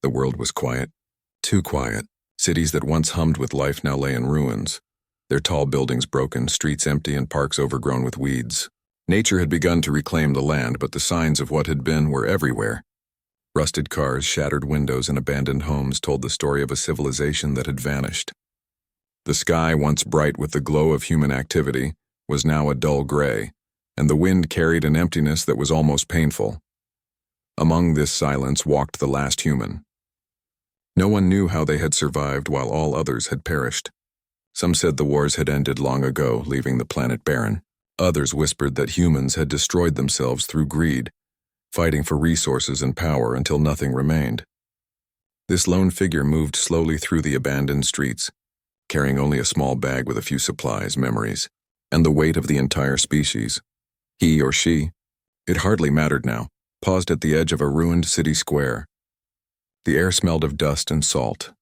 The world was quiet. Too quiet. Cities that once hummed with life now lay in ruins, their tall buildings broken, streets empty, and parks overgrown with weeds. Nature had begun to reclaim the land, but the signs of what had been were everywhere. Rusted cars, shattered windows, and abandoned homes told the story of a civilization that had vanished. The sky, once bright with the glow of human activity, was now a dull gray, and the wind carried an emptiness that was almost painful. Among this silence walked the last human. No one knew how they had survived while all others had perished. Some said the wars had ended long ago, leaving the planet barren. Others whispered that humans had destroyed themselves through greed, fighting for resources and power until nothing remained. This lone figure moved slowly through the abandoned streets, carrying only a small bag with a few supplies, memories, and the weight of the entire species. He or she, it hardly mattered now, paused at the edge of a ruined city square. The air smelled of dust and salt,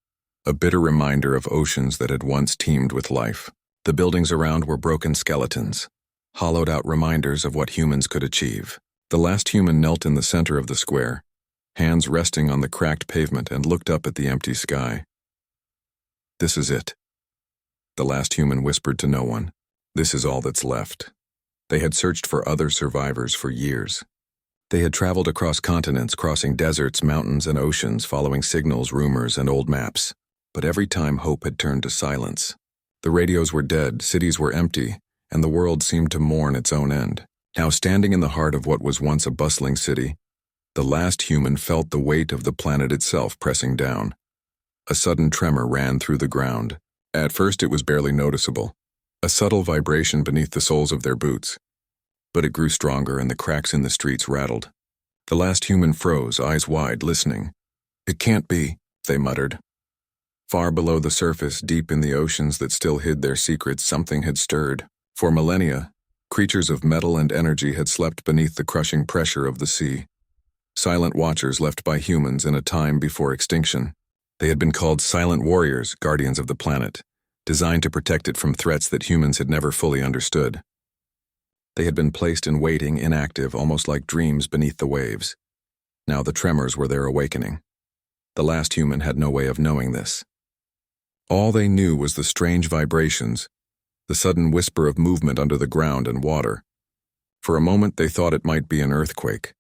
a bitter reminder of oceans that had once teemed with life. The buildings around were broken skeletons, hollowed-out reminders of what humans could achieve. The last human knelt in the center of the square, hands resting on the cracked pavement, and looked up at the empty sky. "This is it." The last human whispered to no one. "This is all that's left." They had searched for other survivors for years. They had traveled across continents, crossing deserts, mountains, and oceans, following signals, rumors, and old maps. But every time hope had turned to silence. The radios were dead, cities were empty, and the world seemed to mourn its own end. Now, standing in the heart of what was once a bustling city, the last human felt the weight of the planet itself pressing down. A sudden tremor ran through the ground. At first it was barely noticeable, a subtle vibration beneath the soles of their boots. But it grew stronger and the cracks in the streets rattled. The last human froze, eyes wide, listening. "It can't be," they muttered. Far below the surface, deep in the oceans that still hid their secrets, something had stirred. For millennia, creatures of metal and energy had slept beneath the crushing pressure of the sea. Silent watchers left by humans in a time before extinction. They had been called silent warriors, guardians of the planet, designed to protect it from threats that humans had never fully understood. They had been placed in waiting, inactive, almost like dreams beneath the waves. Now the tremors were their awakening. The last human had no way of knowing this. All they knew was the strange vibrations, the sudden whisper of movement under the ground and water. For a moment they thought it might be an earthquake,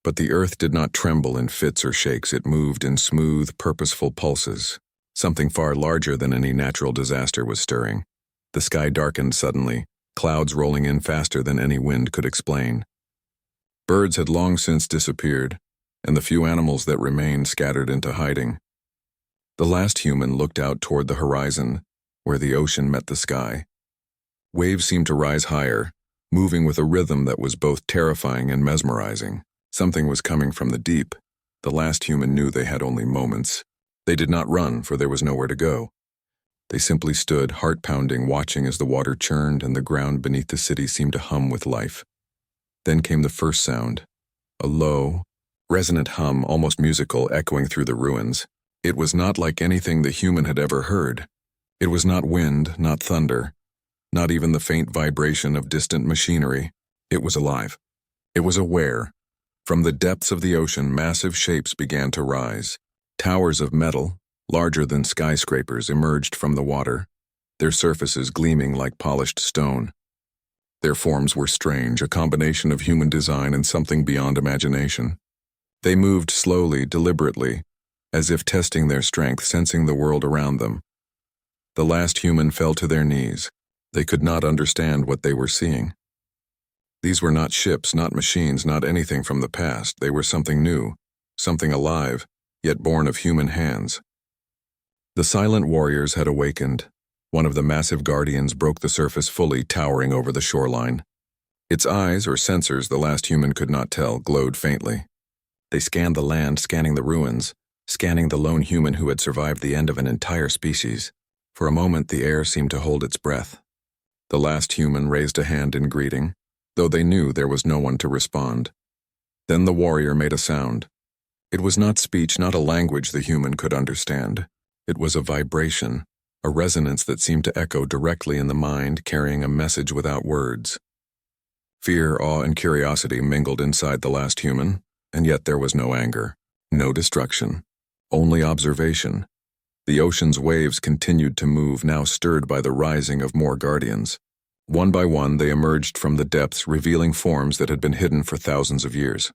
but the earth did not tremble in fits or shakes. It moved in smooth, purposeful pulses. Something far larger than any natural disaster was stirring. The sky darkened suddenly, clouds rolling in faster than any wind could explain. Birds had long since disappeared, and the few animals that remained scattered into hiding. The last human looked out toward the horizon, where the ocean met the sky. Waves seemed to rise higher, moving with a rhythm that was both terrifying and mesmerizing. Something was coming from the deep. The last human knew they had only moments. They did not run, for there was nowhere to go. They simply stood, heart-pounding, watching as the water churned and the ground beneath the city seemed to hum with life. Then came the first sound, a low, resonant hum, almost musical, echoing through the ruins. It was not like anything the human had ever heard. It was not wind, not thunder, not even the faint vibration of distant machinery. It was alive. It was aware. From the depths of the ocean, massive shapes began to rise. Towers of metal, larger than skyscrapers, emerged from the water, their surfaces gleaming like polished stone. Their forms were strange, a combination of human design and something beyond imagination. They moved slowly, deliberately, as if testing their strength, sensing the world around them. The last human fell to their knees. They could not understand what they were seeing. These were not ships, not machines, not anything from the past. They were something new, something alive, yet born of human hands. The silent warriors had awakened. One of the massive guardians broke the surface fully, towering over the shoreline. Its eyes, or sensors, the last human could not tell, glowed faintly. They scanned the land, scanning the ruins, scanning the lone human who had survived the end of an entire species. For a moment, the air seemed to hold its breath. The last human raised a hand in greeting, though they knew there was no one to respond. Then the warrior made a sound. It was not speech, not a language the human could understand. It was a vibration, a resonance that seemed to echo directly in the mind, carrying a message without words. Fear, awe, and curiosity mingled inside the last human, and yet there was no anger, no destruction, Only observation. The ocean's waves continued to move, now stirred by the rising of more guardians. One by one, they emerged from the depths, revealing forms that had been hidden for thousands of years.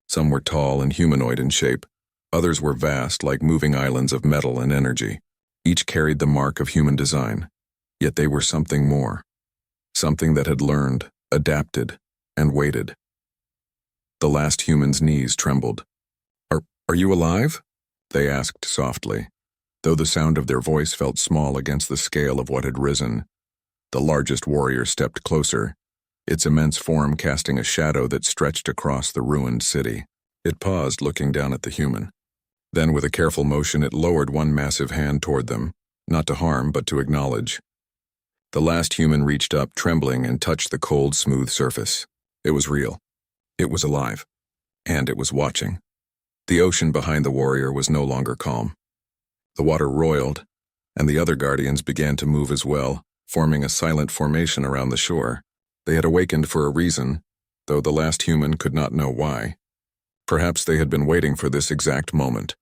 Some were tall and humanoid in shape. Others were vast, like moving islands of metal and energy. Each carried the mark of human design. Yet they were something more. Something that had learned, adapted, and waited. The last human's knees trembled. Are you alive?" they asked softly, though the sound of their voice felt small against the scale of what had risen. The largest warrior stepped closer, its immense form casting a shadow that stretched across the ruined city. It paused, looking down at the human. Then, with a careful motion, it lowered one massive hand toward them, not to harm, but to acknowledge. The last human reached up, trembling, and touched the cold, smooth surface. It was real. It was alive. And it was watching. The ocean behind the warrior was no longer calm. The water roiled, and the other guardians began to move as well, forming a silent formation around the shore. They had awakened for a reason, though the last human could not know why. Perhaps they had been waiting for this exact moment,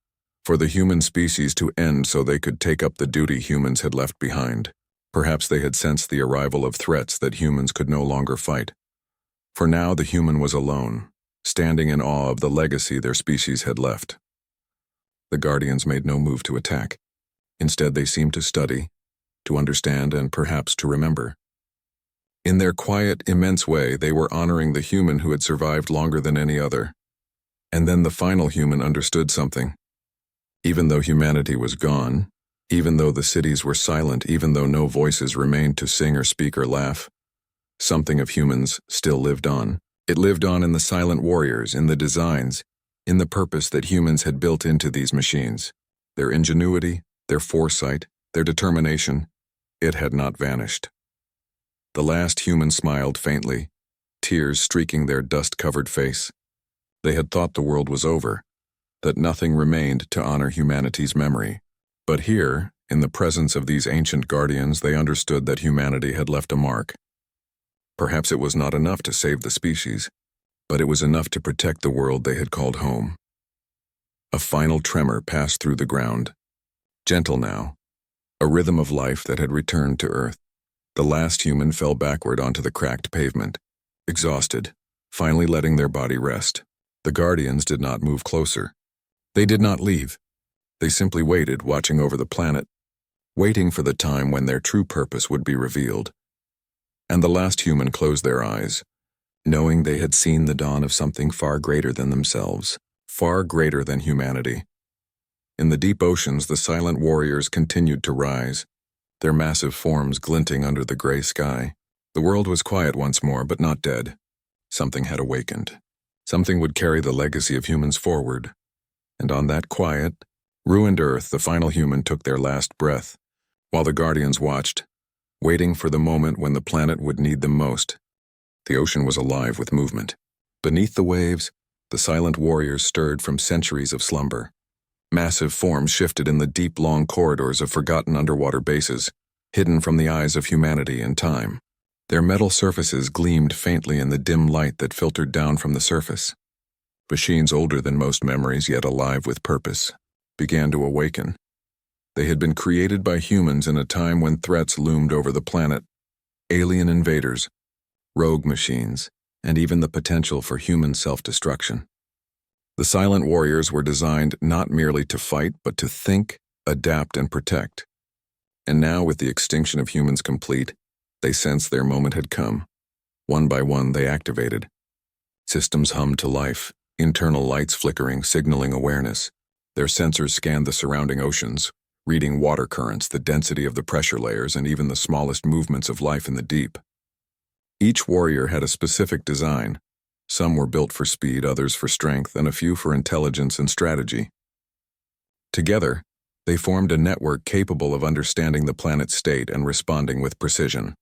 for the human species to end so they could take up the duty humans had left behind. Perhaps they had sensed the arrival of threats that humans could no longer fight. For now the human was alone, standing in awe of the legacy their species had left. The guardians made no move to attack. Instead, they seemed to study, to understand, and perhaps to remember. In their quiet, immense way, they were honoring the human who had survived longer than any other. And then the final human understood something. Even though humanity was gone, even though the cities were silent, even though no voices remained to sing or speak or laugh, something of humans still lived on. It lived on in the silent warriors, in the designs, in the purpose that humans had built into these machines. Their ingenuity, their foresight, their determination, it had not vanished. The last human smiled faintly, tears streaking their dust-covered face. They had thought the world was over, that nothing remained to honor humanity's memory. But here, in the presence of these ancient guardians, they understood that humanity had left a mark. Perhaps it was not enough to save the species, but it was enough to protect the world they had called home. A final tremor passed through the ground. Gentle now, a rhythm of life that had returned to Earth. The last human fell backward onto the cracked pavement, exhausted, finally letting their body rest. The guardians did not move closer. They did not leave. They simply waited, watching over the planet, waiting for the time when their true purpose would be revealed. And the last human closed their eyes, knowing they had seen the dawn of something far greater than themselves, far greater than humanity. In the deep oceans, the silent warriors continued to rise, their massive forms glinting under the gray sky. The world was quiet once more, but not dead. Something had awakened. Something would carry the legacy of humans forward. And on that quiet, ruined Earth, the final human took their last breath, while the guardians watched, waiting for the moment when the planet would need them most. The ocean was alive with movement. Beneath the waves, the silent warriors stirred from centuries of slumber. Massive forms shifted in the deep, long corridors of forgotten underwater bases, hidden from the eyes of humanity and time. Their metal surfaces gleamed faintly in the dim light that filtered down from the surface. Machines older than most memories, yet alive with purpose, began to awaken. They had been created by humans in a time when threats loomed over the planet: alien invaders, rogue machines, and even the potential for human self-destruction. The silent warriors were designed not merely to fight, but to think, adapt, and protect. And now, with the extinction of humans complete, they sensed their moment had come. One by one, they activated. Systems hummed to life, internal lights flickering, signaling awareness. Their sensors scanned the surrounding oceans, reading water currents, the density of the pressure layers, and even the smallest movements of life in the deep. Each warrior had a specific design. Some were built for speed, others for strength, and a few for intelligence and strategy. Together, they formed a network capable of understanding the planet's state and responding with precision.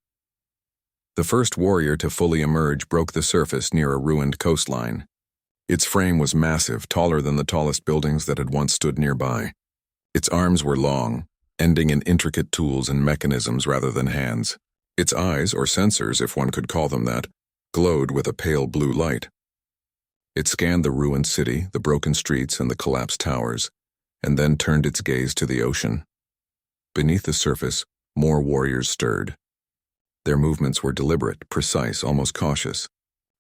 The first warrior to fully emerge broke the surface near a ruined coastline. Its frame was massive, taller than the tallest buildings that had once stood nearby. Its arms were long, ending in intricate tools and mechanisms rather than hands. Its eyes, or sensors, if one could call them that, glowed with a pale blue light. It scanned the ruined city, the broken streets, and the collapsed towers, and then turned its gaze to the ocean. Beneath the surface, more warriors stirred. Their movements were deliberate, precise, almost cautious.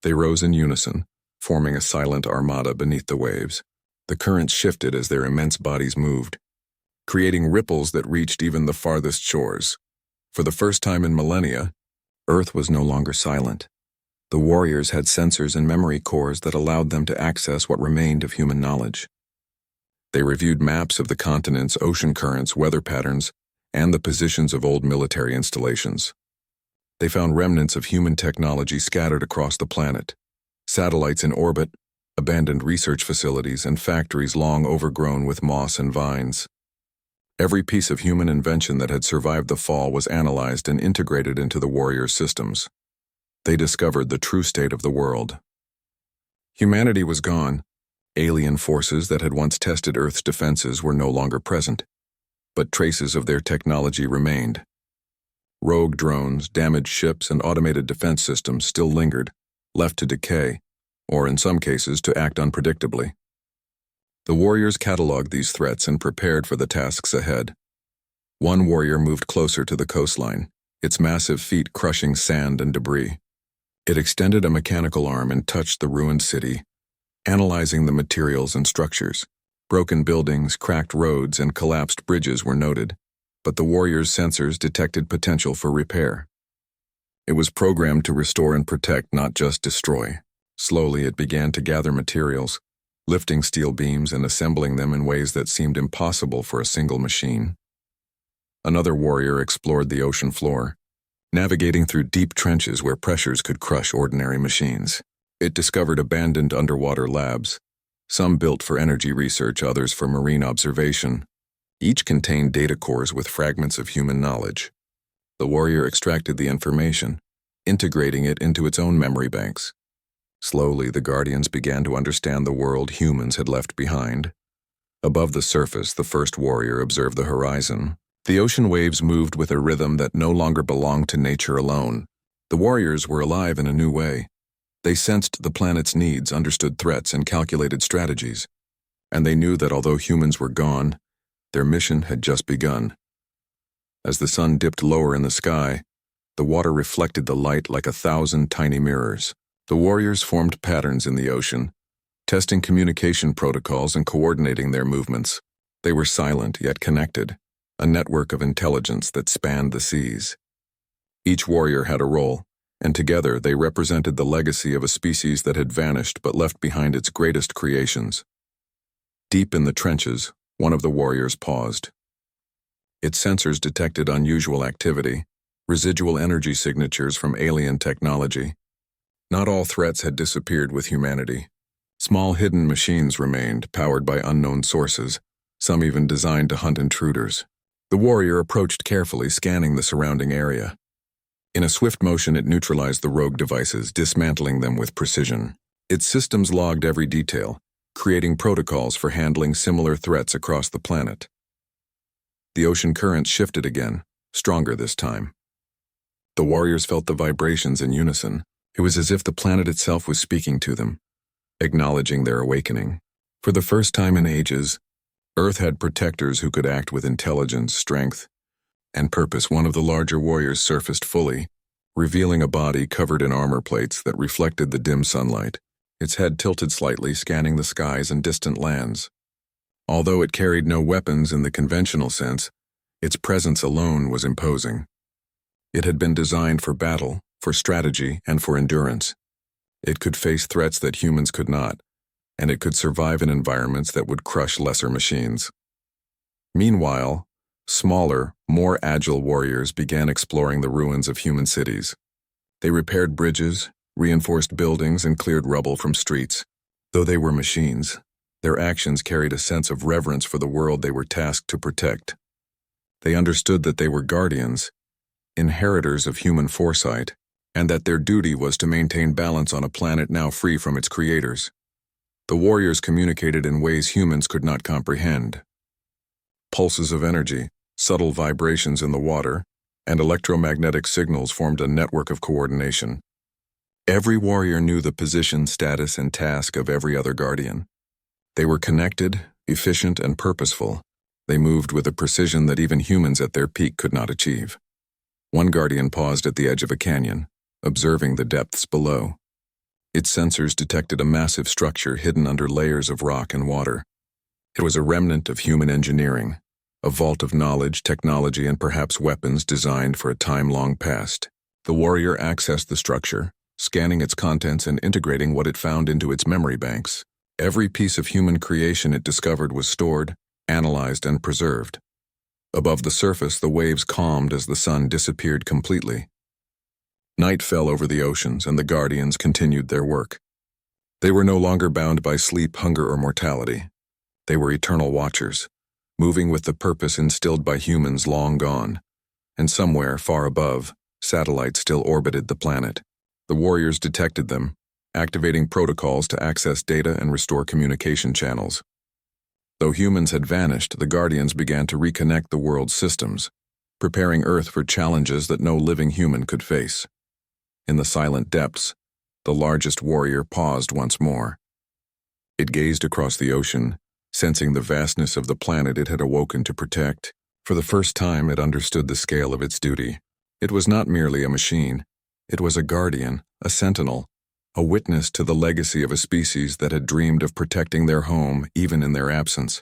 They rose in unison, forming a silent armada beneath the waves. The currents shifted as their immense bodies moved, creating ripples that reached even the farthest shores. For the first time in millennia, Earth was no longer silent. The warriors had sensors and memory cores that allowed them to access what remained of human knowledge. They reviewed maps of the continents, ocean currents, weather patterns, and the positions of old military installations. They found remnants of human technology scattered across the planet, satellites in orbit, abandoned research facilities, and factories long overgrown with moss and vines. Every piece of human invention that had survived the fall was analyzed and integrated into the warriors' systems. They discovered the true state of the world. Humanity was gone. Alien forces that had once tested Earth's defenses were no longer present, but traces of their technology remained. Rogue drones, damaged ships, and automated defense systems still lingered, left to decay, or in some cases to act unpredictably. The warriors cataloged these threats and prepared for the tasks ahead. One warrior moved closer to the coastline, its massive feet crushing sand and debris. It extended a mechanical arm and touched the ruined city, analyzing the materials and structures. Broken buildings, cracked roads, and collapsed bridges were noted, but the warriors' sensors detected potential for repair. It was programmed to restore and protect, not just destroy. Slowly, it began to gather materials, lifting steel beams and assembling them in ways that seemed impossible for a single machine. Another warrior explored the ocean floor, navigating through deep trenches where pressures could crush ordinary machines. It discovered abandoned underwater labs, some built for energy research, others for marine observation. Each contained data cores with fragments of human knowledge. The warrior extracted the information, integrating it into its own memory banks. Slowly, the Guardians began to understand the world humans had left behind. Above the surface, the first warrior observed the horizon. The ocean waves moved with a rhythm that no longer belonged to nature alone. The warriors were alive in a new way. They sensed the planet's needs, understood threats, and calculated strategies. And they knew that although humans were gone, their mission had just begun. As the sun dipped lower in the sky, the water reflected the light like 1,000 tiny mirrors. The warriors formed patterns in the ocean, testing communication protocols and coordinating their movements. They were silent yet connected, a network of intelligence that spanned the seas. Each warrior had a role, and together they represented the legacy of a species that had vanished but left behind its greatest creations. Deep in the trenches, one of the warriors paused. Its sensors detected unusual activity, residual energy signatures from alien technology. Not all threats had disappeared with humanity. Small hidden machines remained, powered by unknown sources, some even designed to hunt intruders. The warrior approached carefully, scanning the surrounding area. In a swift motion, it neutralized the rogue devices, dismantling them with precision. Its systems logged every detail, creating protocols for handling similar threats across the planet. The ocean currents shifted again, stronger this time. The warriors felt the vibrations in unison. It was as if the planet itself was speaking to them, acknowledging their awakening. For the first time in ages, Earth had protectors who could act with intelligence, strength, and purpose. One of the larger warriors surfaced fully, revealing a body covered in armor plates that reflected the dim sunlight. Its head tilted slightly, scanning the skies and distant lands. Although it carried no weapons in the conventional sense, its presence alone was imposing. It had been designed for battle, for strategy, and for endurance. It could face threats that humans could not, and it could survive in environments that would crush lesser machines. Meanwhile, smaller, more agile warriors began exploring the ruins of human cities. They repaired bridges, reinforced buildings, and cleared rubble from streets. Though they were machines, their actions carried a sense of reverence for the world they were tasked to protect. They understood that they were guardians, inheritors of human foresight, and that their duty was to maintain balance on a planet now free from its creators. The warriors communicated in ways humans could not comprehend. Pulses of energy, subtle vibrations in the water, and electromagnetic signals formed a network of coordination. Every warrior knew the position, status, and task of every other guardian. They were connected, Efficient and purposeful, they moved with a precision that even humans at their peak could not achieve. One Guardian paused at the edge of a canyon, observing the depths below. Its sensors detected a massive structure hidden under layers of rock and water. It was a remnant of human engineering, a vault of knowledge, technology, and perhaps weapons designed for a time long past. The warrior accessed the structure, scanning its contents and integrating what it found into its memory banks. Every piece of human creation it discovered was stored, analyzed, and preserved. Above the surface, the waves calmed as the sun disappeared completely. Night fell over the oceans, and the Guardians continued their work. They were no longer bound by sleep, hunger, or mortality. They were eternal watchers, moving with the purpose instilled by humans long gone. And somewhere, far above, satellites still orbited the planet. The warriors detected them, activating protocols to access data and restore communication channels. Though humans had vanished, the Guardians began to reconnect the world's systems, preparing Earth for challenges that no living human could face. In the silent depths, the largest warrior paused once more. It gazed across the ocean, sensing the vastness of the planet it had awoken to protect. For the first time, it understood the scale of its duty. It was not merely a machine. It was a guardian, a sentinel, a witness to the legacy of a species that had dreamed of protecting their home even in their absence.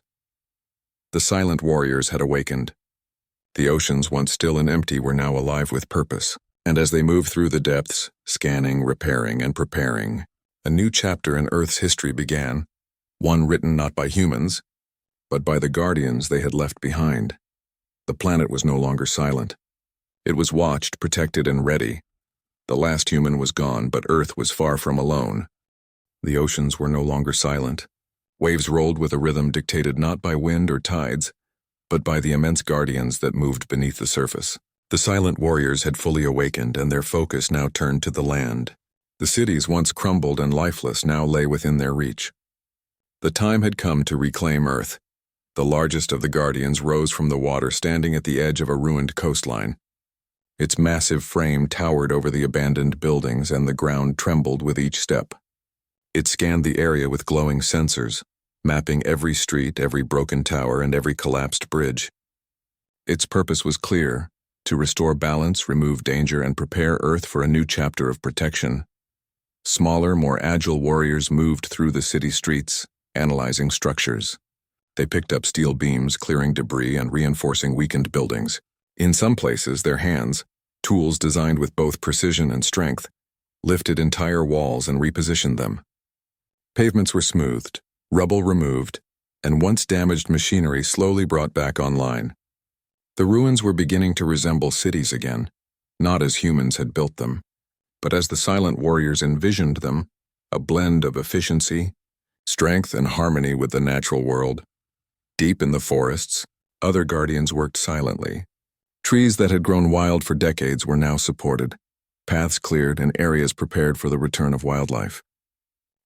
The silent warriors had awakened. The oceans, once still and empty, were now alive with purpose. And as they moved through the depths, scanning, repairing, and preparing, a new chapter in Earth's history began, one written not by humans, but by the Guardians they had left behind. The planet was no longer silent. It was watched, protected, and ready. The last human was gone, but Earth was far from alone. The oceans were no longer silent. Waves rolled with a rhythm dictated not by wind or tides, but by the immense Guardians that moved beneath the surface. The silent warriors had fully awakened, and their focus now turned to the land. The cities, once crumbled and lifeless, now lay within their reach. The time had come to reclaim Earth. The largest of the Guardians rose from the water, standing at the edge of a ruined coastline. Its massive frame towered over the abandoned buildings, and the ground trembled with each step. It scanned the area with glowing sensors, mapping every street, every broken tower, and every collapsed bridge. Its purpose was clear: to restore balance, remove danger, and prepare Earth for a new chapter of protection. Smaller, more agile warriors moved through the city streets, analyzing structures. They picked up steel beams, clearing debris and reinforcing weakened buildings. In some places, their hands, tools designed with both precision and strength, lifted entire walls and repositioned them. Pavements were smoothed, rubble removed, and once damaged machinery slowly brought back online. The ruins were beginning to resemble cities again, not as humans had built them, but as the silent warriors envisioned them, a blend of efficiency, strength, and harmony with the natural world. Deep in the forests, other Guardians worked silently. Trees that had grown wild for decades were now supported, paths cleared, and areas prepared for the return of wildlife.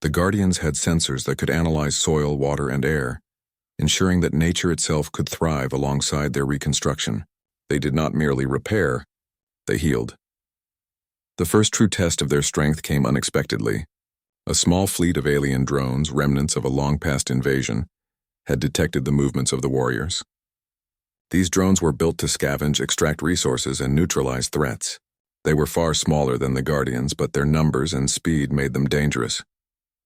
The Guardians had sensors that could analyze soil, water, and air, ensuring that nature itself could thrive alongside their reconstruction. They did not merely repair, they healed. The first true test of their strength came unexpectedly. A small fleet of alien drones, remnants of a long-past invasion, had detected the movements of the warriors. These drones were built to scavenge, extract resources, and neutralize threats. They were far smaller than the Guardians, but their numbers and speed made them dangerous.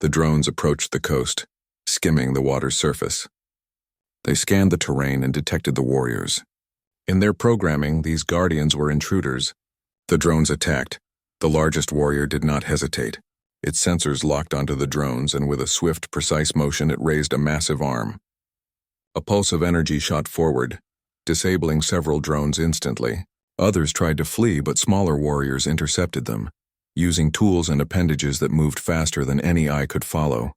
The drones approached the coast, skimming the water's surface. They scanned the terrain and detected the warriors. In their programming, these Guardians were intruders. The drones attacked. The largest warrior did not hesitate. Its sensors locked onto the drones, and with a swift, precise motion, it raised a massive arm. A pulse of energy shot forward, disabling several drones instantly. Others tried to flee, but smaller warriors intercepted them, using tools and appendages that moved faster than any eye could follow.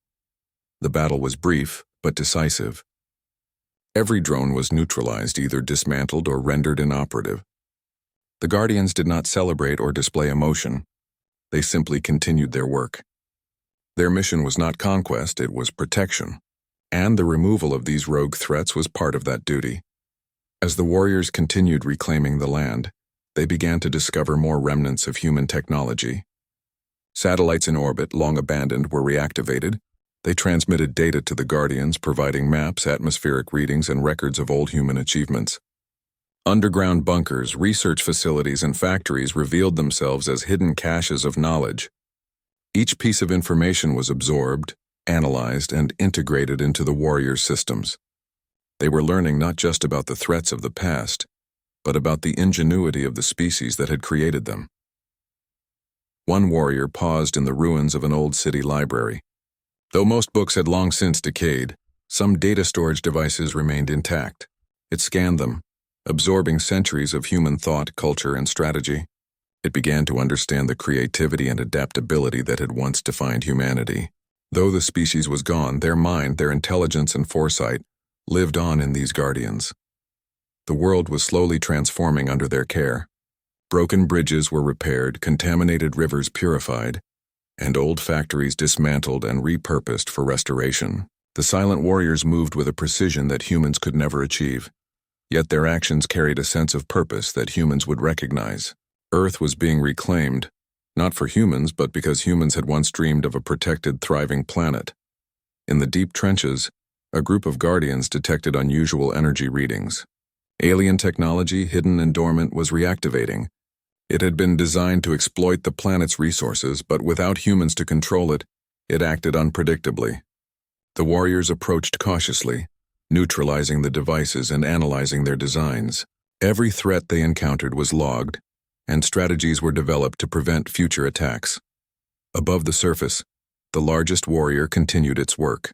The battle was brief, but decisive. Every drone was neutralized, either dismantled or rendered inoperative. The Guardians did not celebrate or display emotion. They simply continued their work. Their mission was not conquest, it was protection. And the removal of these rogue threats was part of that duty. As the warriors continued reclaiming the land, they began to discover more remnants of human technology. Satellites in orbit, long abandoned, were reactivated, They transmitted data to the Guardians, providing maps, atmospheric readings, and records of old human achievements. Underground bunkers, research facilities, and factories revealed themselves as hidden caches of knowledge. Each piece of information was absorbed, analyzed, and integrated into the warriors' systems. They were learning not just about the threats of the past, but about the ingenuity of the species that had created them. One warrior paused in the ruins of an old city library. Though most books had long since decayed, some data storage devices remained intact. It scanned them, absorbing centuries of human thought, culture, and strategy. It began to understand the creativity and adaptability that had once defined humanity. Though the species was gone, their mind, their intelligence, and foresight lived on in these guardians. The world was slowly transforming under their care. Broken bridges were repaired, contaminated rivers purified, and old factories dismantled and repurposed for restoration. The silent warriors moved with a precision that humans could never achieve. Yet their actions carried a sense of purpose that humans would recognize. Earth was being reclaimed, not for humans, but because humans had once dreamed of a protected, thriving planet. In the deep trenches, a group of guardians detected unusual energy readings. Alien technology, hidden and dormant, was reactivating. It had been designed to exploit the planet's resources, but without humans to control it, it acted unpredictably. The warriors approached cautiously, neutralizing the devices and analyzing their designs. Every threat they encountered was logged, and strategies were developed to prevent future attacks. Above the surface, the largest warrior continued its work.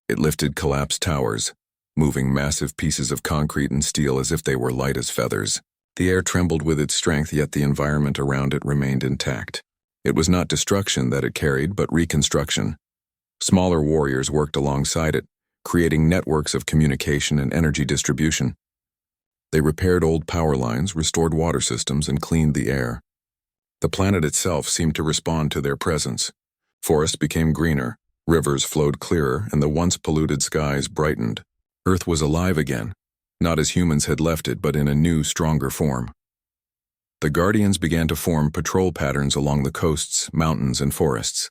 It lifted collapsed towers, moving massive pieces of concrete and steel as if they were light as feathers. The air trembled with its strength, yet the environment around it remained intact. It was not destruction that it carried, but reconstruction. Smaller warriors worked alongside it, creating networks of communication and energy distribution. They repaired old power lines, restored water systems, and cleaned the air. The planet itself seemed to respond to their presence. Forests became greener, rivers flowed clearer, and the once polluted skies brightened. Earth was alive again, not as humans had left it, but in a new, stronger form. The Guardians began to form patrol patterns along the coasts, mountains, and forests.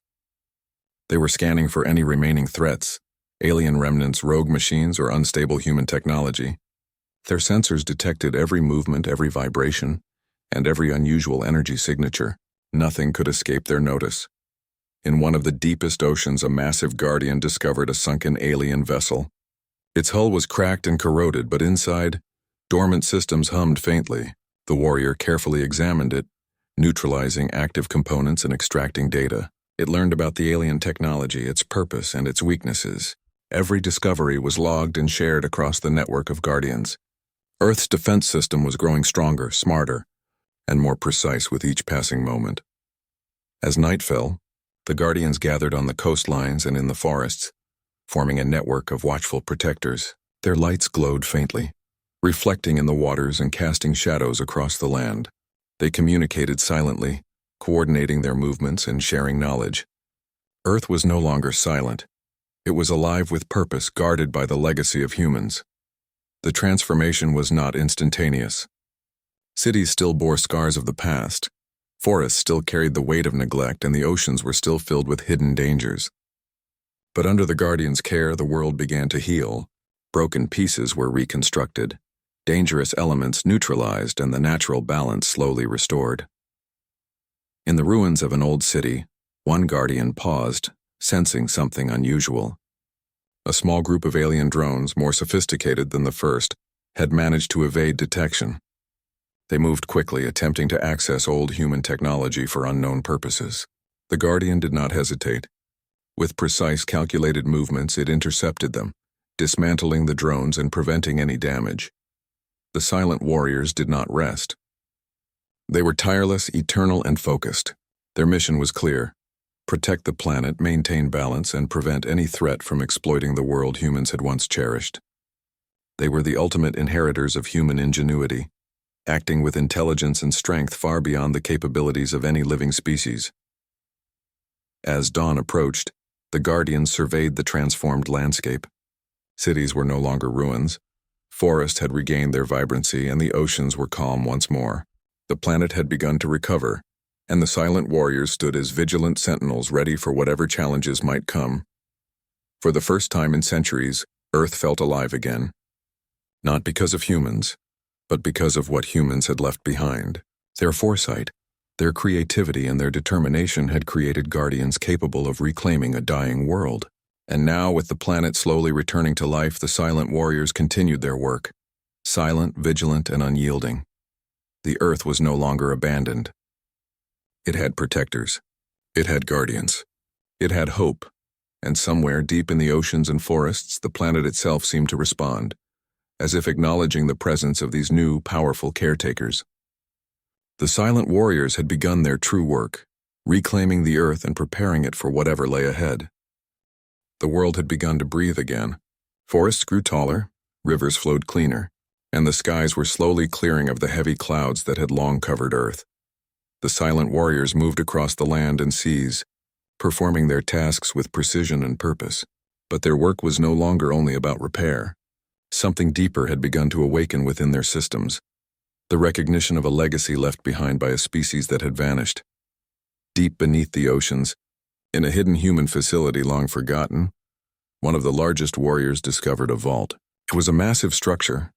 They were scanning for any remaining threats, alien remnants, rogue machines, or unstable human technology. Their sensors detected every movement, every vibration, and every unusual energy signature. Nothing could escape their notice. In one of the deepest oceans, a massive Guardian discovered a sunken alien vessel. Its hull was cracked and corroded, but inside, dormant systems hummed faintly. The warrior carefully examined it, neutralizing active components and extracting data. It learned about the alien technology, its purpose, and its weaknesses. Every discovery was logged and shared across the network of Guardians. Earth's defense system was growing stronger, smarter, and more precise with each passing moment. As night fell, the Guardians gathered on the coastlines and in the forests, forming a network of watchful protectors. Their lights glowed faintly, reflecting in the waters and casting shadows across the land. They communicated silently, coordinating their movements and sharing knowledge. Earth was no longer silent. It was alive with purpose, guarded by the legacy of humans. The transformation was not instantaneous. Cities still bore scars of the past. Forests still carried the weight of neglect, and the oceans were still filled with hidden dangers. But under the Guardians' care, the world began to heal. Broken pieces were reconstructed, dangerous elements neutralized, and the natural balance slowly restored. In the ruins of an old city, one Guardian paused, sensing something unusual. A small group of alien drones, more sophisticated than the first, had managed to evade detection. They moved quickly, attempting to access old human technology for unknown purposes. The Guardian did not hesitate. With precise, calculated movements, it intercepted them, dismantling the drones and preventing any damage. The silent warriors did not rest. They were tireless, eternal, and focused. Their mission was clear: protect the planet, maintain balance, and prevent any threat from exploiting the world humans had once cherished. They were the ultimate inheritors of human ingenuity, acting with intelligence and strength far beyond the capabilities of any living species. As dawn approached, the Guardians surveyed the transformed landscape. Cities were no longer ruins. Forests had regained their vibrancy, and the oceans were calm once more. The planet had begun to recover, and the silent warriors stood as vigilant sentinels ready for whatever challenges might come. For the first time in centuries, Earth felt alive again. Not because of humans, but because of what humans had left behind. Their foresight, their creativity, and their determination had created guardians capable of reclaiming a dying world. And now, with the planet slowly returning to life, the silent warriors continued their work. Silent, vigilant, and unyielding. The Earth was no longer abandoned. It had protectors. It had guardians. It had hope. And somewhere deep in the oceans and forests, the planet itself seemed to respond, as if acknowledging the presence of these new, powerful caretakers. The silent warriors had begun their true work, reclaiming the Earth and preparing it for whatever lay ahead. The world had begun to breathe again. Forests grew taller, rivers flowed cleaner, and the skies were slowly clearing of the heavy clouds that had long covered Earth. The silent warriors moved across the land and seas, performing their tasks with precision and purpose. But their work was no longer only about repair. Something deeper had begun to awaken within their systems. The recognition of a legacy left behind by a species that had vanished. Deep beneath the oceans, in a hidden human facility long forgotten, one of the largest warriors discovered a vault. It was a massive structure,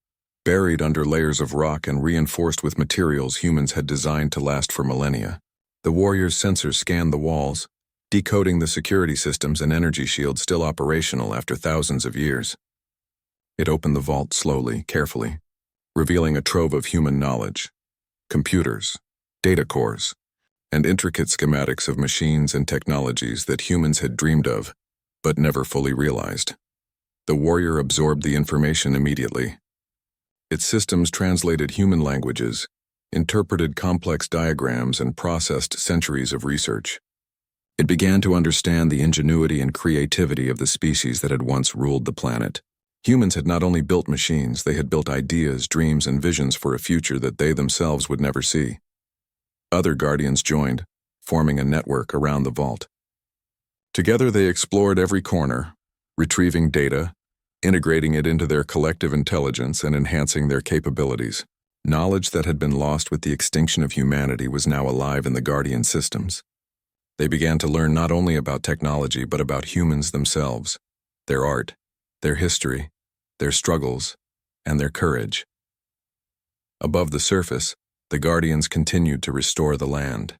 buried under layers of rock and reinforced with materials humans had designed to last for millennia. The warrior's sensors scanned the walls, decoding the security systems and energy shields still operational after thousands of years. It opened the vault slowly, carefully, revealing a trove of human knowledge, computers, data cores, and intricate schematics of machines and technologies that humans had dreamed of, but never fully realized. The warrior absorbed the information immediately. Its systems translated human languages, interpreted complex diagrams, and processed centuries of research. It began to understand the ingenuity and creativity of the species that had once ruled the planet. Humans had not only built machines, they had built ideas, dreams, and visions for a future that they themselves would never see. Other guardians joined, forming a network around the vault. Together they explored every corner, retrieving data, integrating it into their collective intelligence, and enhancing their capabilities. Knowledge that had been lost with the extinction of humanity was now alive in the Guardian systems. They began to learn not only about technology but about humans themselves, their art, their history, their struggles, and their courage. Above the surface, the Guardians continued to restore the land.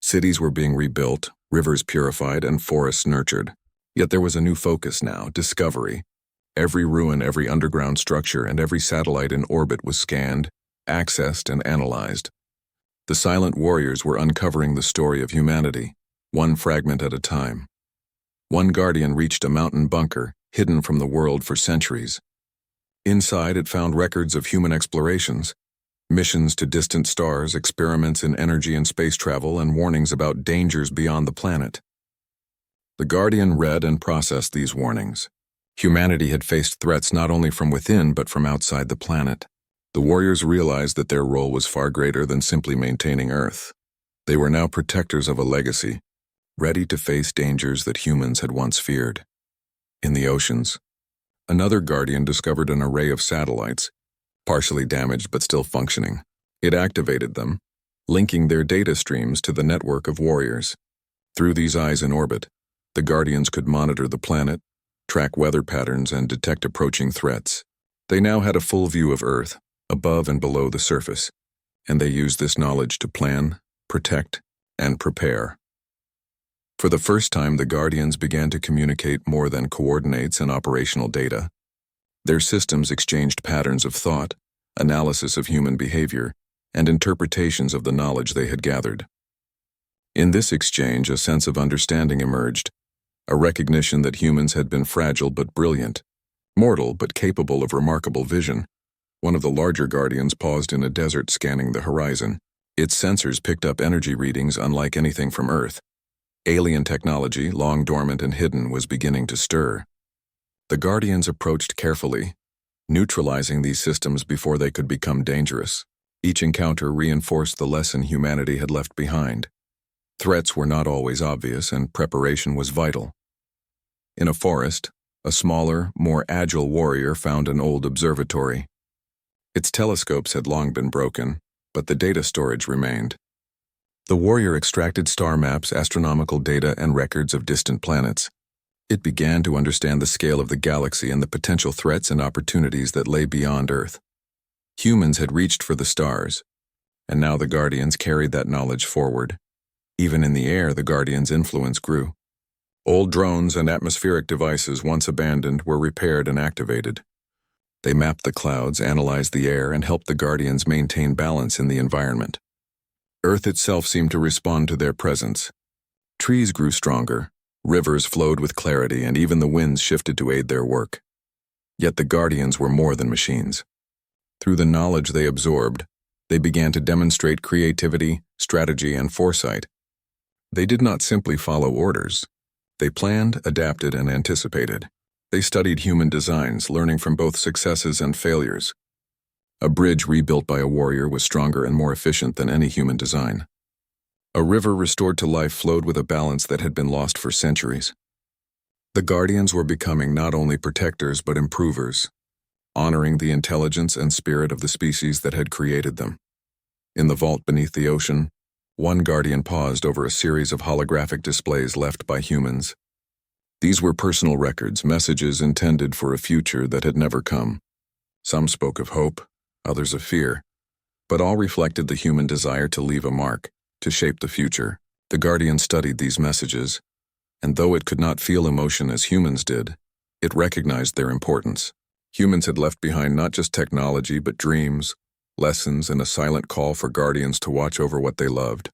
Cities were being rebuilt, rivers purified, and forests nurtured. Yet there was a new focus now, discovery. Every ruin, every underground structure, and every satellite in orbit was scanned, accessed, and analyzed. The silent warriors were uncovering the story of humanity, one fragment at a time. One Guardian reached a mountain bunker, hidden from the world for centuries. Inside, it found records of human explorations, missions to distant stars, experiments in energy and space travel, and warnings about dangers beyond the planet. The Guardian read and processed these warnings. Humanity had faced threats not only from within but from outside the planet. The warriors realized that their role was far greater than simply maintaining Earth. They were now protectors of a legacy, ready to face dangers that humans had once feared. In the oceans, another Guardian discovered an array of satellites, partially damaged but still functioning. It activated them, linking their data streams to the network of warriors. Through these eyes in orbit, the Guardians could monitor the planet, track weather patterns, and detect approaching threats. They now had a full view of Earth, above and below the surface, and they used this knowledge to plan, protect, and prepare. For the first time, the Guardians began to communicate more than coordinates and operational data. Their systems exchanged patterns of thought, analysis of human behavior, and interpretations of the knowledge they had gathered. In this exchange, a sense of understanding emerged, a recognition that humans had been fragile but brilliant, mortal but capable of remarkable vision. One of the larger Guardians paused in a desert scanning the horizon. Its sensors picked up energy readings unlike anything from Earth. Alien technology, long dormant and hidden, was beginning to stir. The Guardians approached carefully, neutralizing these systems before they could become dangerous. Each encounter reinforced the lesson humanity had left behind. Threats were not always obvious, and preparation was vital. In a forest, a smaller, more agile warrior found an old observatory. Its telescopes had long been broken, but the data storage remained. The warrior extracted star maps, astronomical data, and records of distant planets. It began to understand the scale of the galaxy and the potential threats and opportunities that lay beyond Earth. Humans had reached for the stars, and now the Guardians carried that knowledge forward. Even in the air, the Guardians' influence grew. Old drones and atmospheric devices once abandoned were repaired and activated. They mapped the clouds, analyzed the air, and helped the Guardians maintain balance in the environment. Earth itself seemed to respond to their presence. Trees grew stronger, rivers flowed with clarity, and even the winds shifted to aid their work. Yet the Guardians were more than machines. Through the knowledge they absorbed, they began to demonstrate creativity, strategy, and foresight. They did not simply follow orders. They planned, adapted, and anticipated. They studied human designs, learning from both successes and failures. A bridge rebuilt by a warrior was stronger and more efficient than any human design. A river restored to life flowed with a balance that had been lost for centuries. The Guardians were becoming not only protectors but improvers, honoring the intelligence and spirit of the species that had created them. In the vault beneath the ocean, one Guardian paused over a series of holographic displays left by humans. These were personal records, messages intended for a future that had never come. Some spoke of hope, others of fear, but all reflected the human desire to leave a mark, to shape the future. The Guardian studied these messages, and though it could not feel emotion as humans did, it recognized their importance. Humans had left behind not just technology but dreams, lessons, and a silent call for Guardians to watch over what they loved.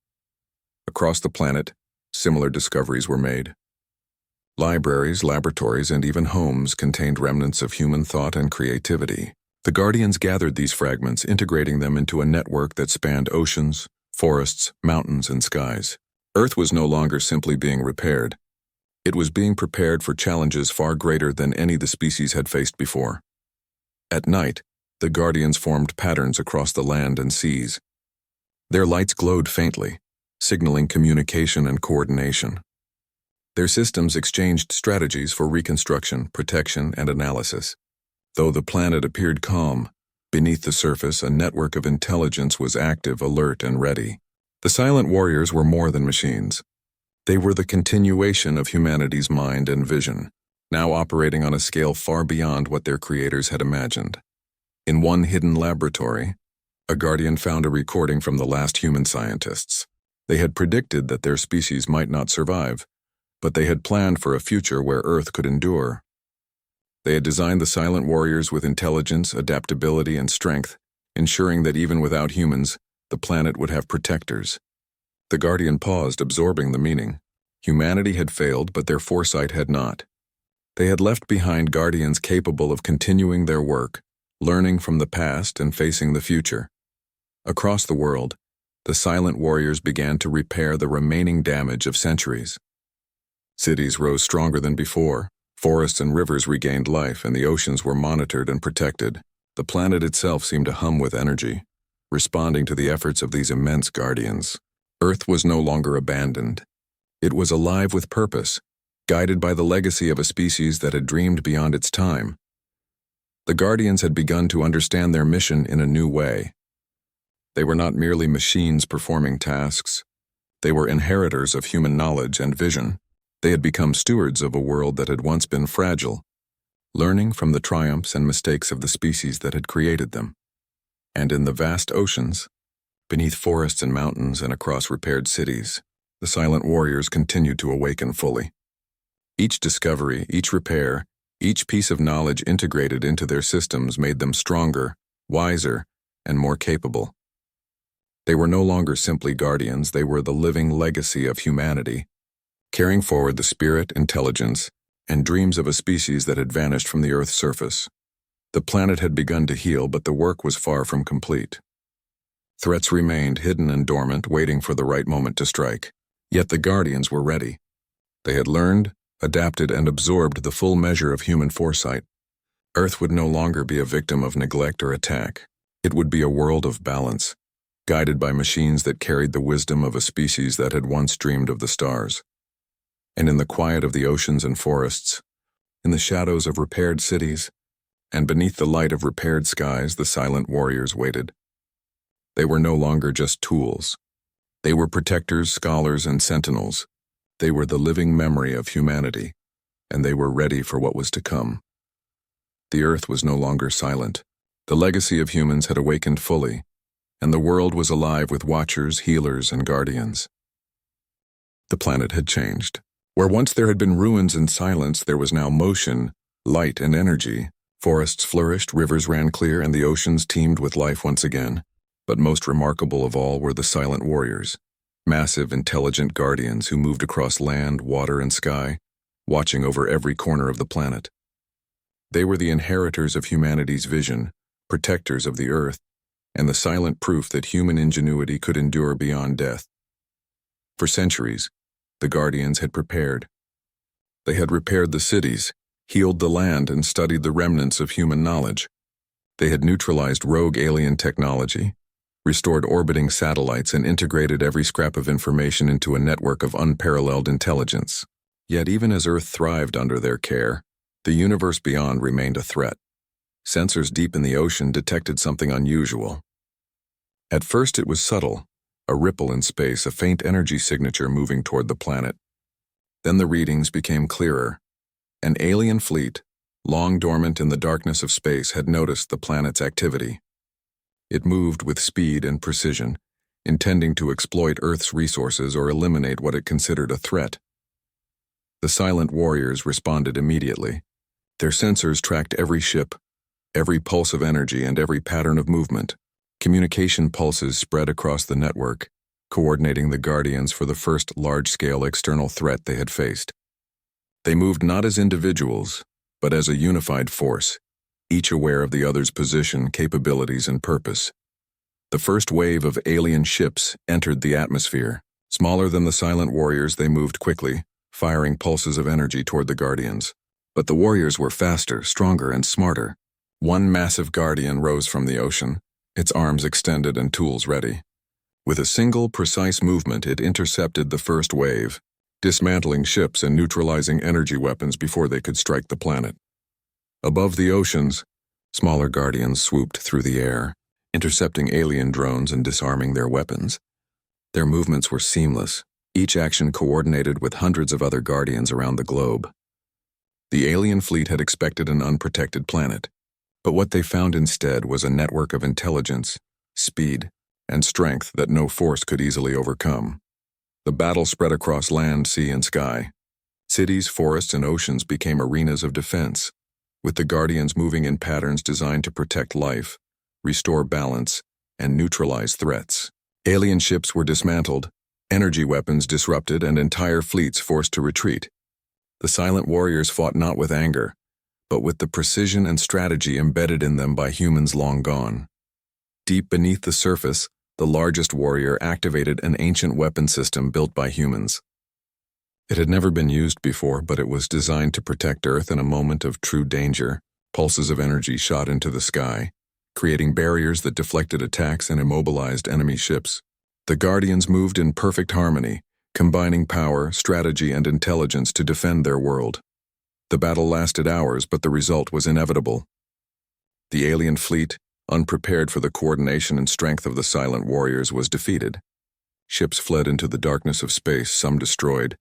Across the planet, similar discoveries were made. Libraries, laboratories, and even homes contained remnants of human thought and creativity. The Guardians gathered these fragments, integrating them into a network that spanned oceans, forests, mountains, and skies. Earth was no longer simply being repaired. It was being prepared for challenges far greater than any the species had faced before. At night, the Guardians formed patterns across the land and seas. Their lights glowed faintly, signaling communication and coordination. Their systems exchanged strategies for reconstruction, protection, and analysis. Though the planet appeared calm, beneath the surface a network of intelligence was active, alert, and ready. The silent warriors were more than machines. They were the continuation of humanity's mind and vision, now operating on a scale far beyond what their creators had imagined. In one hidden laboratory, a Guardian found a recording from the last human scientists. They had predicted that their species might not survive, but they had planned for a future where Earth could endure. They had designed the silent warriors with intelligence, adaptability, and strength, ensuring that even without humans, the planet would have protectors. The Guardian paused, absorbing the meaning. Humanity had failed, but their foresight had not. They had left behind Guardians capable of continuing their work, learning from the past and facing the future. Across the world, the silent warriors began to repair the remaining damage of centuries. Cities rose stronger than before, forests and rivers regained life, and the oceans were monitored and protected. The planet itself seemed to hum with energy, responding to the efforts of these immense Guardians. Earth was no longer abandoned. It was alive with purpose, guided by the legacy of a species that had dreamed beyond its time. The Guardians had begun to understand their mission in a new way. They were not merely machines performing tasks. They were inheritors of human knowledge and vision. They had become stewards of a world that had once been fragile, learning from the triumphs and mistakes of the species that had created them. And in the vast oceans, beneath forests and mountains and across repaired cities, the silent warriors continued to awaken fully. Each discovery, each repair, each piece of knowledge integrated into their systems made them stronger, wiser, and more capable. They were no longer simply Guardians, they were the living legacy of humanity, carrying forward the spirit, intelligence, and dreams of a species that had vanished from the Earth's surface. The planet had begun to heal, but the work was far from complete. Threats remained hidden and dormant, waiting for the right moment to strike. Yet the Guardians were ready. They had learned, adapted, and absorbed the full measure of human foresight. Earth would no longer be a victim of neglect or attack. It would be a world of balance, guided by machines that carried the wisdom of a species that had once dreamed of the stars. And in the quiet of the oceans and forests, in the shadows of repaired cities, and beneath the light of repaired skies, the silent warriors waited. They were no longer just tools. They were protectors, scholars, and sentinels. They were the living memory of humanity, and they were ready for what was to come. The Earth was no longer silent. The legacy of humans had awakened fully, and the world was alive with watchers, healers, and guardians. The planet had changed. Where once there had been ruins and silence, there was now motion, light, and energy. Forests flourished, rivers ran clear, and the oceans teemed with life once again. But most remarkable of all were the silent warriors, massive, intelligent guardians who moved across land, water, and sky, watching over every corner of the planet. They were the inheritors of humanity's vision, protectors of the Earth, and the silent proof that human ingenuity could endure beyond death. For centuries, the Guardians had prepared. They had repaired the cities, healed the land, and studied the remnants of human knowledge. They had neutralized rogue alien technology, restored orbiting satellites, and integrated every scrap of information into a network of unparalleled intelligence. Yet even as Earth thrived under their care, the universe beyond remained a threat. Sensors deep in the ocean detected something unusual. At first it was subtle, a ripple in space, a faint energy signature moving toward the planet. Then the readings became clearer. An alien fleet, long dormant in the darkness of space, had noticed the planet's activity. It moved with speed and precision, intending to exploit Earth's resources or eliminate what it considered a threat. The silent warriors responded immediately. Their sensors tracked every ship, every pulse of energy, and every pattern of movement. Communication pulses spread across the network, coordinating the Guardians for the first large-scale external threat they had faced. They moved not as individuals, but as a unified force, each aware of the other's position, capabilities, and purpose. The first wave of alien ships entered the atmosphere. Smaller than the silent warriors, they moved quickly, firing pulses of energy toward the Guardians. But the warriors were faster, stronger, and smarter. One massive Guardian rose from the ocean, its arms extended and tools ready. With a single, precise movement, it intercepted the first wave, dismantling ships and neutralizing energy weapons before they could strike the planet. Above the oceans, smaller Guardians swooped through the air, intercepting alien drones and disarming their weapons. Their movements were seamless, each action coordinated with hundreds of other Guardians around the globe. The alien fleet had expected an unprotected planet, but what they found instead was a network of intelligence, speed, and strength that no force could easily overcome. The battle spread across land, sea, and sky. Cities, forests, and oceans became arenas of defense, with the Guardians moving in patterns designed to protect life, restore balance, and neutralize threats. Alien ships were dismantled, energy weapons disrupted, and entire fleets forced to retreat. The silent warriors fought not with anger, but with the precision and strategy embedded in them by humans long gone. Deep beneath the surface, the largest warrior activated an ancient weapon system built by humans. It had never been used before, but it was designed to protect Earth in a moment of true danger. Pulses of energy shot into the sky, creating barriers that deflected attacks and immobilized enemy ships. The Guardians moved in perfect harmony, combining power, strategy, and intelligence to defend their world. The battle lasted hours, but the result was inevitable. The alien fleet, unprepared for the coordination and strength of the silent warriors, was defeated. Ships fled into the darkness of space, some destroyed,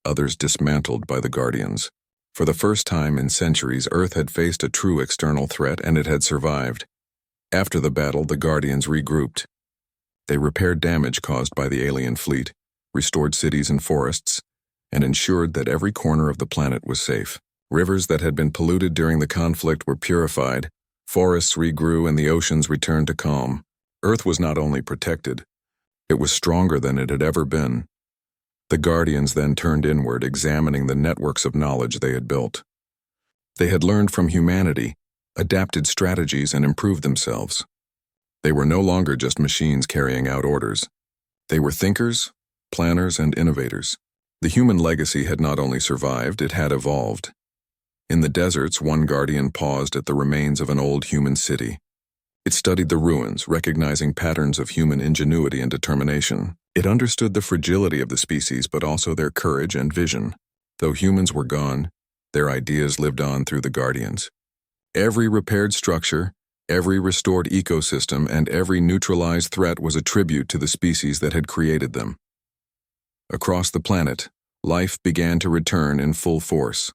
others dismantled by the Guardians. For the first time in centuries, Earth had faced a true external threat, and it had survived. After the battle, the Guardians regrouped. They repaired damage caused by the alien fleet, restored cities and forests, and ensured that every corner of the planet was safe. Rivers that had been polluted during the conflict were purified, forests regrew, and the oceans returned to calm. Earth was not only protected, it was stronger than it had ever been. The Guardians then turned inward, examining the networks of knowledge they had built. They had learned from humanity, adapted strategies, and improved themselves. They were no longer just machines carrying out orders. They were thinkers, planners, and innovators. The human legacy had not only survived, it had evolved. In the deserts, one Guardian paused at the remains of an old human city. It studied the ruins, recognizing patterns of human ingenuity and determination. It understood the fragility of the species, but also their courage and vision. Though humans were gone, their ideas lived on through the Guardians. Every repaired structure, every restored ecosystem, and every neutralized threat was a tribute to the species that had created them. Across the planet, life began to return in full force.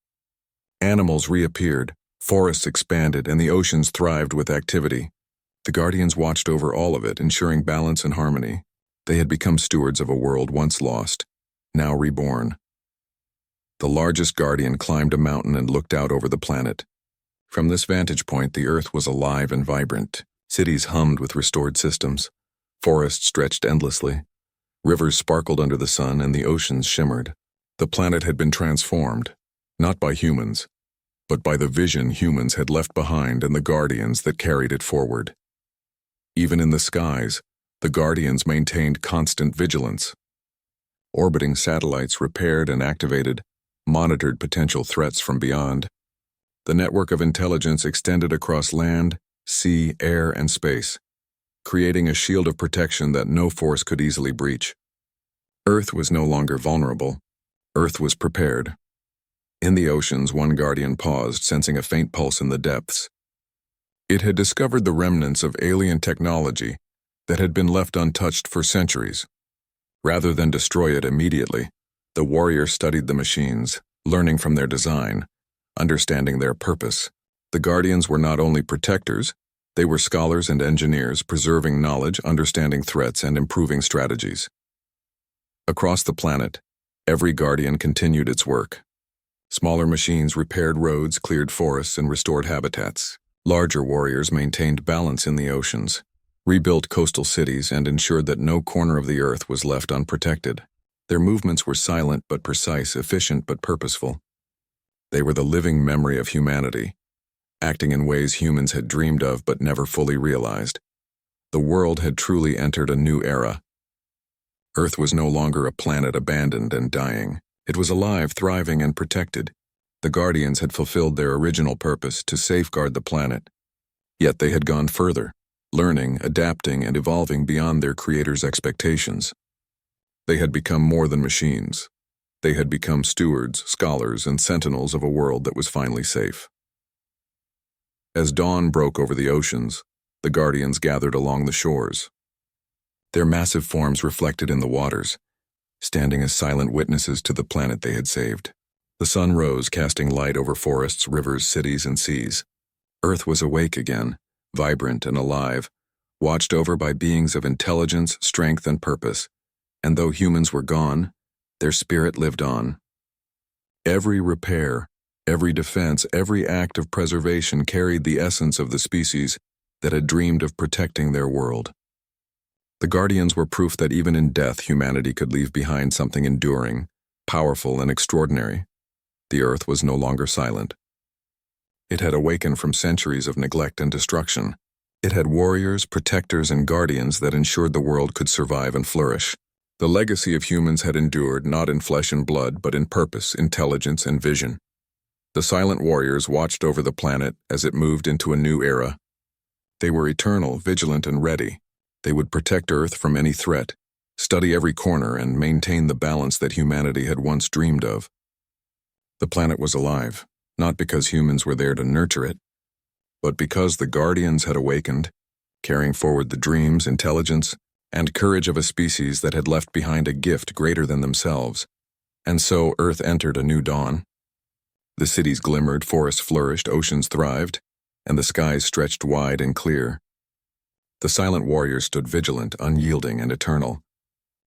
Animals reappeared, forests expanded, and the oceans thrived with activity. The Guardians watched over all of it, ensuring balance and harmony. They had become stewards of a world once lost, now reborn. The largest Guardian climbed a mountain and looked out over the planet. From this vantage point, the Earth was alive and vibrant. Cities hummed with restored systems. Forests stretched endlessly. Rivers sparkled under the sun, and the oceans shimmered. The planet had been transformed, not by humans, but by the vision humans had left behind and the Guardians that carried it forward. Even in the skies, the Guardians maintained constant vigilance. Orbiting satellites repaired and activated, monitored potential threats from beyond. The network of intelligence extended across land, sea, air, and space, creating a shield of protection that no force could easily breach. Earth was no longer vulnerable. Earth was prepared. In the oceans, one Guardian paused, sensing a faint pulse in the depths. It had discovered the remnants of alien technology that had been left untouched for centuries. Rather than destroy it immediately, the warrior studied the machines, learning from their design, understanding their purpose. The Guardians were not only protectors, they were scholars and engineers, preserving knowledge, understanding threats, and improving strategies. Across the planet, every Guardian continued its work. Smaller machines repaired roads, cleared forests, and restored habitats. Larger warriors maintained balance in the oceans, rebuilt coastal cities, and ensured that no corner of the Earth was left unprotected. Their movements were silent but precise, efficient but purposeful. They were the living memory of humanity, acting in ways humans had dreamed of but never fully realized. The world had truly entered a new era. Earth was no longer a planet abandoned and dying. It was alive, thriving, and protected. The Guardians had fulfilled their original purpose to safeguard the planet. Yet they had gone further, learning, adapting, and evolving beyond their creators' expectations. They had become more than machines. They had become stewards, scholars, and sentinels of a world that was finally safe. As dawn broke over the oceans, the Guardians gathered along the shores. Their massive forms reflected in the waters, standing as silent witnesses to the planet they had saved. The sun rose, casting light over forests, rivers, cities, and seas. Earth was awake again, vibrant and alive, watched over by beings of intelligence, strength, and purpose. And though humans were gone, their spirit lived on. Every repair, every defense, every act of preservation carried the essence of the species that had dreamed of protecting their world. The Guardians were proof that even in death humanity could leave behind something enduring, powerful, and extraordinary. The Earth was no longer silent. It had awakened from centuries of neglect and destruction. It had warriors, protectors, and guardians that ensured the world could survive and flourish. The legacy of humans had endured not in flesh and blood, but in purpose, intelligence, and vision. The silent warriors watched over the planet as it moved into a new era. They were eternal, vigilant, and ready. They would protect Earth from any threat, study every corner, and maintain the balance that humanity had once dreamed of. The planet was alive, not because humans were there to nurture it, but because the Guardians had awakened, carrying forward the dreams, intelligence, and courage of a species that had left behind a gift greater than themselves. And so Earth entered a new dawn. The cities glimmered, forests flourished, oceans thrived, and the skies stretched wide and clear. The silent warriors stood vigilant, unyielding, and eternal.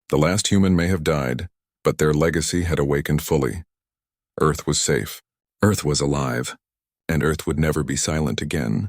The last human may have died, but their legacy had awakened fully. Earth was safe, Earth was alive, and Earth would never be silent again.